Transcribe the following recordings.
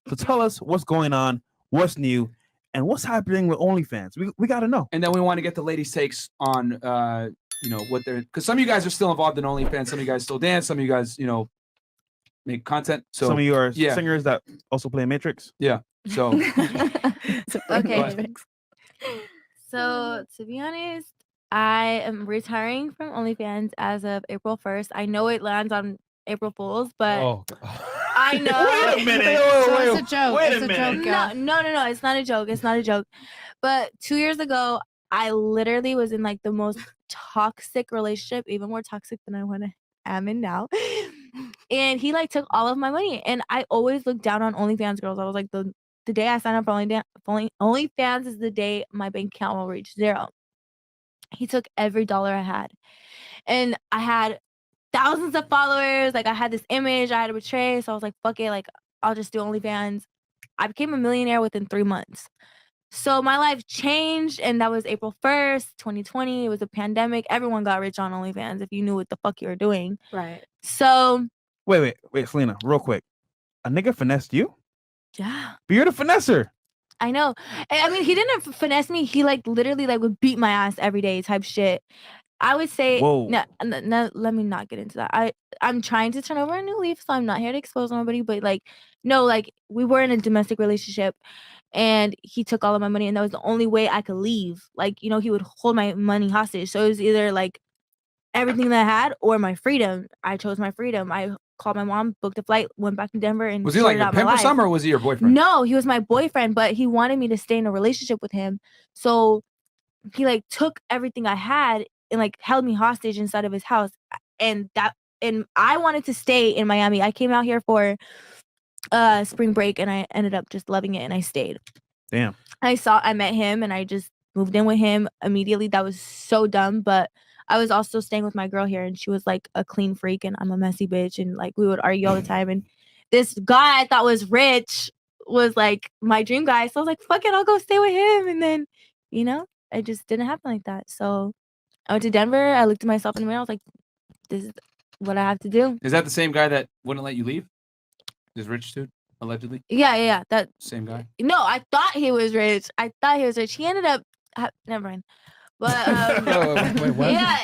So tell us what's going on, what's new, and what's happening with OnlyFans. We got to know. And then we want to get the ladies' takes on, what they're, because some of you guys are still involved in OnlyFans. Some of you guys still dance. Some of you guys, make content. So some of you are singers that also play Matrix. Yeah. So okay. So to be honest, I am retiring from OnlyFans as of April 1st. I know it lands on April Fools, but I know. Wait a minute. It's a joke. Wait It's a a minute. joke. Yeah. No. It's not a joke. It's not a joke. But 2 years ago, I literally was in like the most toxic relationship, even more toxic than I am in now. And he like took all of my money. And I always looked down on OnlyFans girls. I was like, the day I sign up for OnlyFans is the day my bank account will reach 0. He took every dollar I had. And I had thousands of followers. Like, I had this image I had to portray. So I was like, fuck it. Like, I'll just do OnlyFans. I became a millionaire within 3 months. So my life changed. And that was April 1st, 2020. It was a pandemic. Everyone got rich on OnlyFans if you knew what the fuck you were doing. Right. So. Wait, Selena, real quick. A nigga finessed you? Yeah. But you're the finesser. I know. I mean, he didn't finesse me. He like literally like would beat my ass every day type shit. I would say, no, let me not get into that. I'm trying to turn over a new leaf, so I'm not here to expose nobody. But like, no, like we were in a domestic relationship, and he took all of my money, and that was the only way I could leave. Like, he would hold my money hostage. So it was either like everything that I had or my freedom. I chose my freedom. I called my mom, booked a flight, went back to Denver, and was he like a pimp or something, or was he your boyfriend? No, he was my boyfriend, but he wanted me to stay in a relationship with him. So he like took everything I had and like held me hostage inside of his house. And I wanted to stay in Miami. I came out here for spring break, and I ended up just loving it, and I stayed. Damn. I met him, and I just moved in with him immediately. That was so dumb, but I was also staying with my girl here, and she was like a clean freak, and I'm a messy bitch, and like we would argue all the time. And this guy I thought was rich was like my dream guy, so I was like, fuck it, I'll go stay with him. And then, it just didn't happen like that. So I went to Denver. I looked at myself in the mirror. I was like, this is what I have to do. Is that the same guy that wouldn't let you leave? This rich dude, allegedly? Yeah. That same guy? No, I thought he was rich. He ended up never mind. But Wait, what? yeah,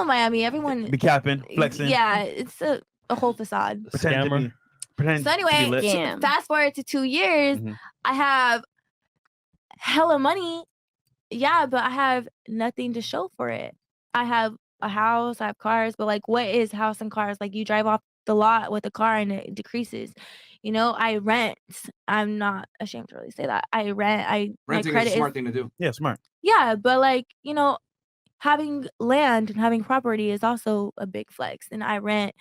Miami. Everyone be capping, flexing. Yeah, it's a whole facade. Pretend so anyway, fast forward to 2 years, I have hella money. Yeah, but I have nothing to show for it. I have a house, I have cars, but like, what is house and cars? Like, you drive off the lot with a car and it decreases. I rent. I'm not ashamed to really say that. I rent. Renting is a smart thing to do. Yeah, smart. Yeah, but like, having land and having property is also a big flex. And I rent.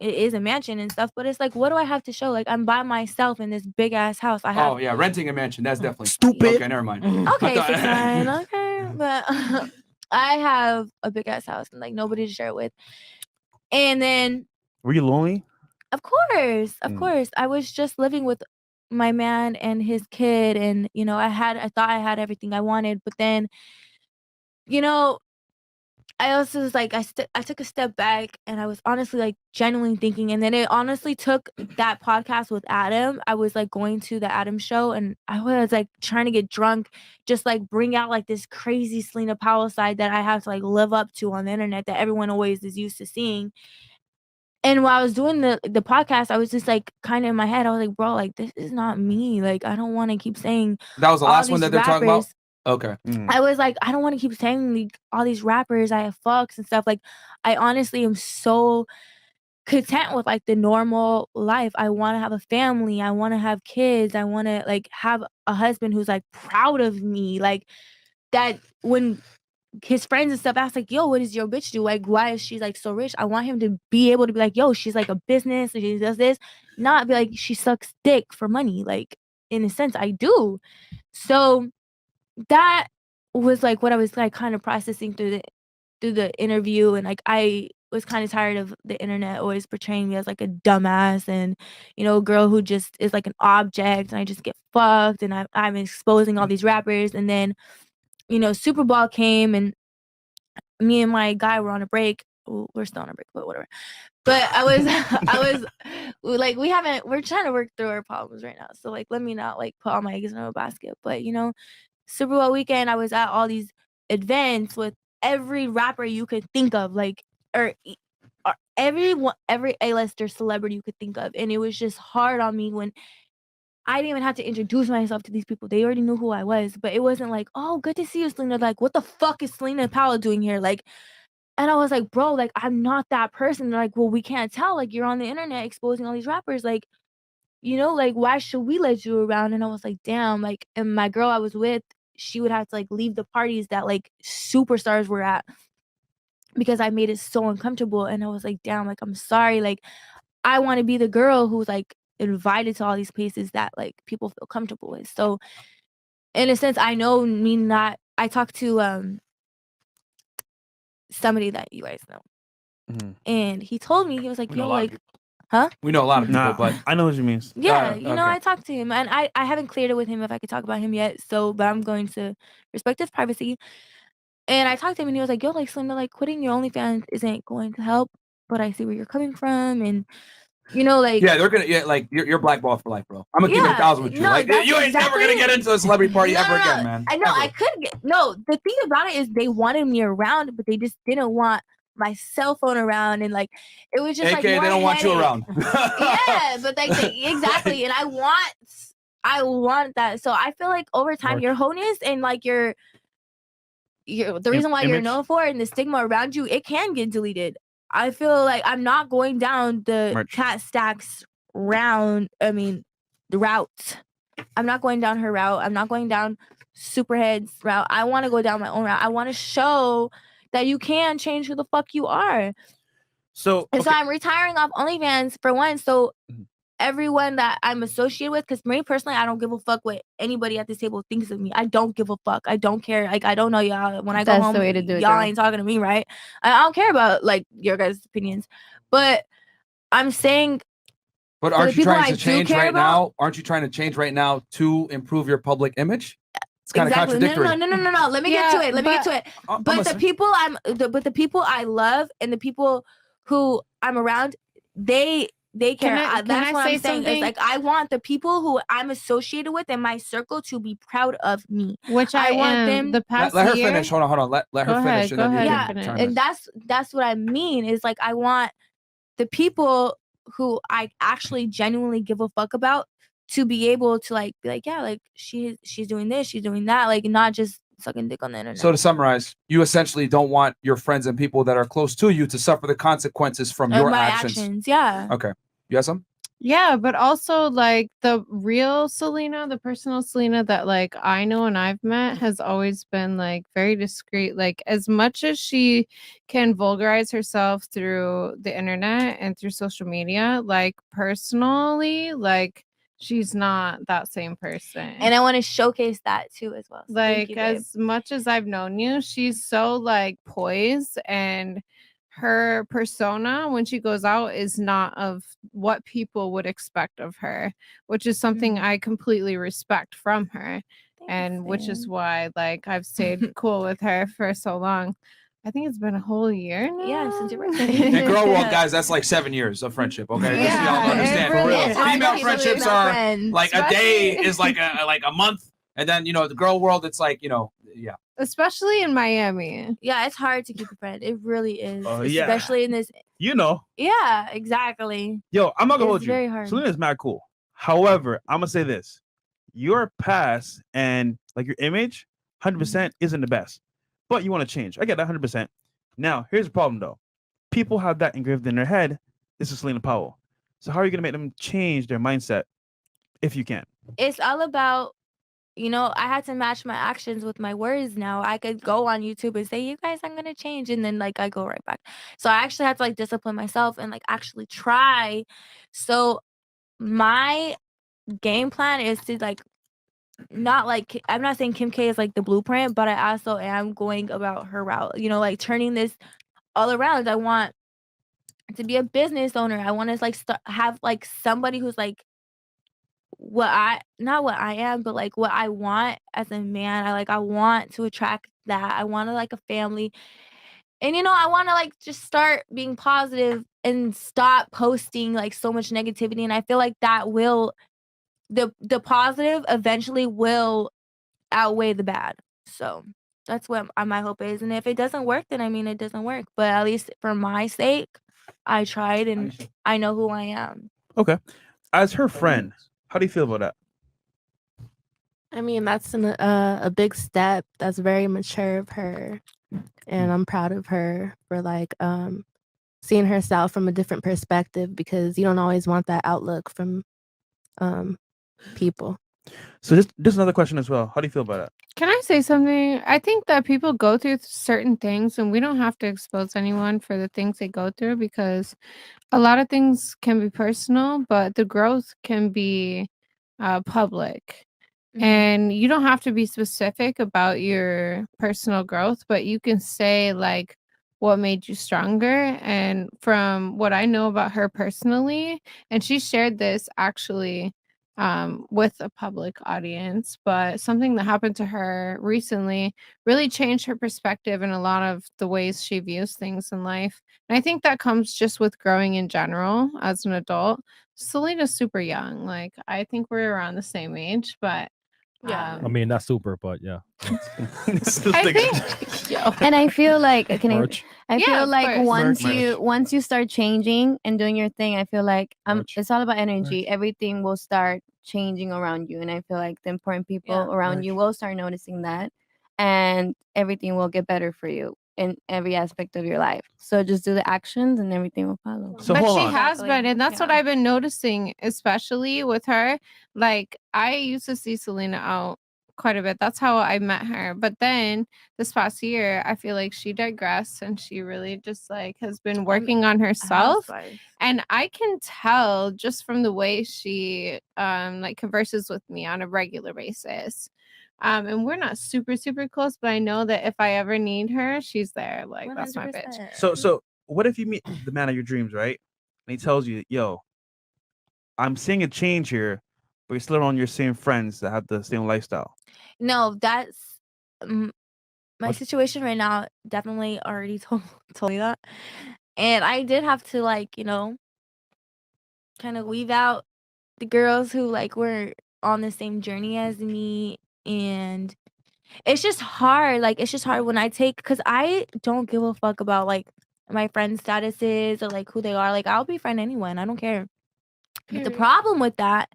It is a mansion and stuff, but it's like, what do I have to show? Like, I'm by myself in this big ass house. Renting a mansion. That's definitely stupid. Okay, never mind. Okay, fine. Okay, but I have a big ass house and like nobody to share it with. And then, were you lonely? Of course. I was just living with my man and his kid, and I thought I had everything I wanted, but then, I also was like, I took a step back, and I was honestly like genuinely thinking, and then it honestly took that podcast with Adam. I was like going to the Adam show, and I was like trying to get drunk, just like bring out like this crazy Selena Powell side that I have to like live up to on the internet that everyone always is used to seeing. And while I was doing the podcast, I was just like kind of in my head, I was like, bro, like this is not me. Like, I don't want to keep saying that was the last one that they're talking about. Okay. I was like, I don't want to keep saying like all these rappers I have fucks and stuff. Like, I honestly am so content with like the normal life. I want to have a family. I want to have kids. I want to like have a husband who's like proud of me. Like that when his friends and stuff ask like, yo, what does your bitch do? Like, why is she like so rich? I want him to be able to be like, yo, she's like a business and she does this, not be like she sucks dick for money. Like, in a sense, I do. So that was like what I was like kind of processing through the interview, and like I was kind of tired of the internet always portraying me as like a dumbass and a girl who just is like an object, and I just get fucked, and I'm exposing all these rappers. And then Super Bowl came, and me and my guy were on a break. We're still on a break, but whatever. But I was like, we're trying to work through our problems right now. So like, let me not like put all my eggs in a basket. But Super Bowl weekend, I was at all these events with every rapper you could think of, like, or every A-lister celebrity you could think of. And it was just hard on me when I didn't even have to introduce myself to these people. They already knew who I was, but it wasn't like, oh, good to see you, Selena. Like, what the fuck is Selena Powell doing here? Like, and I was like, bro, like, I'm not that person. They're like, well, we can't tell. Like, you're on the internet exposing all these rappers. Like, like, why should we let you around? And I was like, damn. Like, and my girl I was with, she would have to like leave the parties that like superstars were at because I made it so uncomfortable. And I was like, damn, like, I'm sorry. Like, I want to be the girl who's like invited to all these places that like people feel comfortable with. So in a sense, I know I talked to somebody that you guys know. Mhm. And he told me, he was like, We know yo, a lot of like, people. huh? We know a lot of people, Nah, but I know what you mean. Yeah, okay. I talked to him and I haven't cleared it with him if I could talk about him yet. So, but I'm going to respect his privacy. And I talked to him and he was like, yo, like, Selena, like, quitting your OnlyFans isn't going to help, but I see where you're coming from. And, like, yeah, they're gonna like you're blackballed for life, bro. I'm gonna keep it 1,000 with you. no, Like that's you ain't never gonna exactly- get into a celebrity party No, ever no, again, man. I know Ever. I could the thing about it is they wanted me around, but they just didn't want my cell phone around. And like, it was just AKA like, they don't want you around. Yeah, but like exactly. And I want that. So I feel like over time, your wholeness and like the reason why you're Image. known for it and the stigma around you, it can get deleted. I feel like I'm not going down the Merch. Cat Stacks the route. I'm not going down her route. I'm not going down Superhead's route. I want to go down my own route. I want to show that you can change who the fuck you are. So, And so I'm retiring off OnlyFans for one. So Mhm. everyone that I'm associated with, because me personally, I don't give a fuck what anybody at this table thinks of me. I don't give a fuck. I don't care. Like, I don't know y'all. When I go That's home, the way to do it, y'all girl. ain't talking to me, right? I don't care about like your guys' opinions. But I'm saying, But For aren't the you people trying I to do change care right about- now? Aren't you trying to change right now to improve your public image? It's kind of contradictory. No. Let me get to it. I'm But the listening. people the people I love and the people who I'm around, they care. Can That's I what say I'm saying. something? It's like I want the people who I'm associated with in my circle to be proud of me. Which I I want am. them- The past Let her year, finish. Hold on. Let her Go finish. ahead, And go then you ahead can and finish. chime in. And that's what I mean. Is like I want the people who I actually genuinely give a fuck about to be able to like be like, yeah, like she's doing this, she's doing that, like not just sucking dick on the internet. So to summarize, you essentially don't want your friends and people that are close to you to suffer the consequences from your my actions. yeah. Okay. You have some? yeah, but also like the real Selena, the personal Selena that like I know and I've met has always been like very discreet. Like as much as she can vulgarize herself through the internet and through social media, like personally, like she's not that same person. And I want to showcase that too as well. So thank Like you, babe. as much as I've known you, she's so like poised, and her persona when she goes out is not of what people would expect of her, which is something I completely respect from her. And which is why like I've stayed cool with her for so long. I think it's been a whole year now. Yeah, since your birthday. In girl world, Yeah. guys, that's like 7 years of friendship. Okay, just so Yeah, y'all it understand. really For real, is. It's hard to female keep friendships female are friends. like a day Especially- is like a month, and then the girl world, it's like yeah. Especially in Miami. Yeah, it's hard to keep a friend. It really is. Yeah. Especially in this. Yeah, exactly. Yo, I'm not gonna It's hold you. very hard. Selena's mad cool. However, I'm gonna say this: your past and like your image, 100% isn't the best, but you want to change. I get that 100%. Now, here's the problem though: people have that engraved in their head. This is Selena Powell. So how are you gonna make them change their mindset if you can? It's all about, I had to match my actions with my words now. I could go on YouTube and say, you guys, I'm going to change. And then like I go right back. So I actually had to like discipline myself and like actually try. So my game plan is to like, not like, I'm not saying Kim K is like the blueprint, but I also am going about her route, like turning this all around. I want to be a business owner. I want to like have like somebody who's like, not what I am, but like what I want as a man. I want to attract that. I want to like a family. And I want to like just start being positive and stop posting like so much negativity. And I feel like that will the positive eventually will outweigh the bad. So that's what my hope is. And if it doesn't work, then I mean it doesn't work. But at least for my sake, I tried and I know who I am. Okay. As her friend, how do you feel about that? I mean, that's a big step. That's very mature of her, and I'm proud of her for like seeing herself from a different perspective, because you don't always want that outlook from people. So just another question as well. How do you feel about that? Can I say something? I think that people go through certain things and we don't have to expose anyone for the things they go through, because a lot of things can be personal, but the growth can be public. And you don't have to be specific about your personal growth, but you can say like what made you stronger. And from what I know about her personally, and she shared this actually with a public audience, but something that happened to her recently really changed her perspective in a lot of the ways she views things in life. And I think that comes just with growing in general as an adult. Selena's super young. Like, I think we're around the same age, but Yeah. I mean, not super, but yeah. I think And I feel like I Yeah, feel of like course. once you start changing and doing your thing, I feel like Merch. it's all about energy. Everything will start changing around you, and I feel like the important people Yeah. around you will start noticing that, and everything will get better for you in every aspect of your life. So just do the actions, and everything will follow. So but hold she on. has Exactly. been, and that's what Yeah. I've been noticing, especially with her. Like, I used to see Selena out quite a bit. That's how I met her. But then this past year, I feel like she digressed and she really just like has been working on herself. Housewife. And I can tell just from the way she like converses with me on a regular basis. And we're not super close, but I know that if I ever need her, she's there. Like, that's my bitch. 100%. So what if you meet the man of your dreams, right? And he tells you, yo, I'm seeing a change here, but you're still on your same friends that have the same lifestyle. No, that's my What? situation right now. Definitely already told me that, and I did have to like kind of weave out the girls who like were on the same journey as me, and it's just hard. Like it's just hard when I take, because I don't give a fuck about like my friends' statuses or like who they are. Like I'll befriend anyone. I don't care. But the Period. problem with that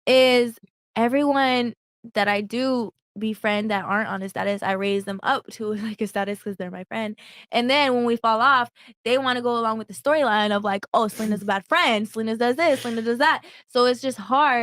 is everyone that I do befriend that aren't on a status, I raise them up to like a status because they're my friend. And then when we fall off, they want to go along with the storyline of like, oh, Selena's a bad friend, Selena does this, Selena does that. So it's just hard.